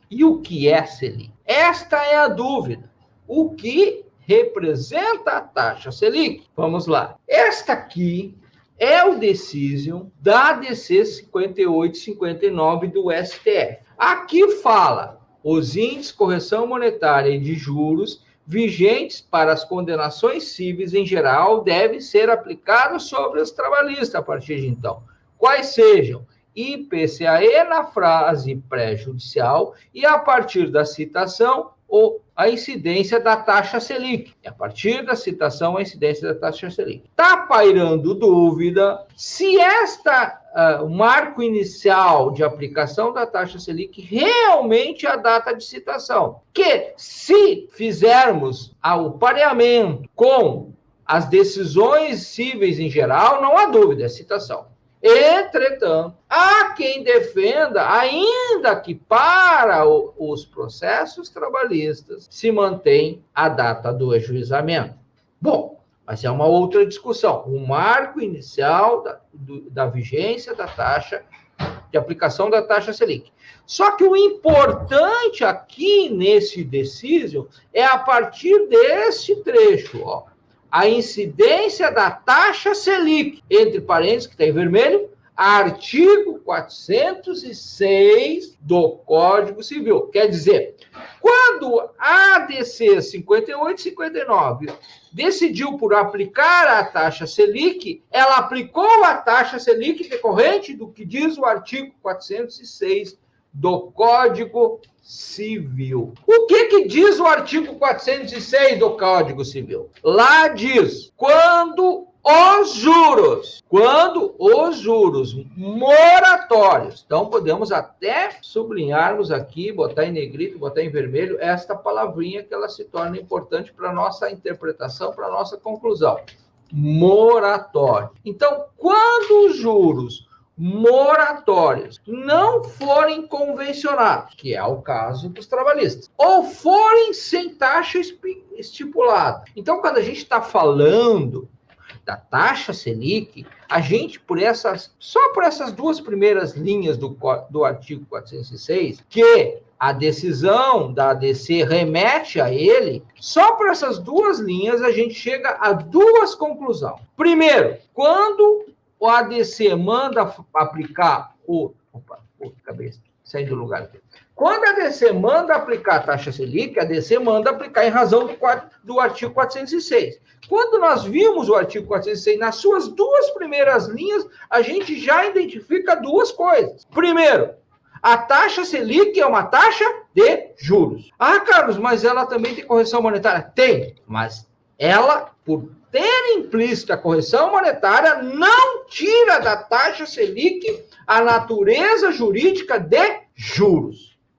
E o que é Selic? Esta é a dúvida. O que representa a taxa Selic? Vamos lá. Esta aqui é o decision da DC 5859 do STF. Aqui fala os índices de correção monetária e de juros vigentes para as condenações cíveis em geral devem ser aplicados sobre os trabalhistas a partir de então. Quais sejam? IPCAE na frase pré-judicial e a partir da citação ou a incidência da taxa Selic. A partir da citação, a incidência da taxa Selic. Está pairando dúvida se o marco inicial de aplicação da taxa Selic realmente é a data de citação. Que se fizermos o pareamento com as decisões cíveis em geral, não há dúvida, é citação. Entretanto, há quem defenda ainda que para os processos trabalhistas se mantém a data do ajuizamento. Bom, mas é uma outra discussão. O marco inicial da vigência da taxa, de aplicação da taxa Selic. Só que o importante aqui nesse decision é a partir desse trecho, ó. A incidência da taxa Selic, entre parênteses, que está em vermelho, artigo 406 do Código Civil. Quer dizer, quando a ADC 5859 decidiu por aplicar a taxa Selic, ela aplicou a taxa Selic decorrente do que diz o artigo 406 do Código Civil. O que diz o artigo 406 do Código Civil? Lá diz, quando os juros moratórios, então podemos até sublinharmos aqui, botar em negrito, botar em vermelho, esta palavrinha que ela se torna importante para a nossa interpretação, para a nossa conclusão. Moratório. Então, quando os juros moratórios não forem convencionados, que é o caso dos trabalhistas, ou forem sem taxa estipulada. Então, quando a gente está falando da taxa Selic, a gente, só por essas duas primeiras linhas do artigo 406, que a decisão da ADC remete a ele, só por essas duas linhas a gente chega a duas conclusões. Primeiro, quando o ADC manda aplicar acabei saindo do lugar aqui. Quando a ADC manda aplicar a taxa Selic, a ADC manda aplicar em razão do artigo 406. Quando nós vimos o artigo 406 nas suas duas primeiras linhas, a gente já identifica duas coisas. Primeiro, a taxa Selic é uma taxa de juros. Ah, Carlos, mas ela também tem correção monetária? Tem, mas ela, por ter implícita a correção monetária, não tira da taxa Selic a natureza jurídica de juros.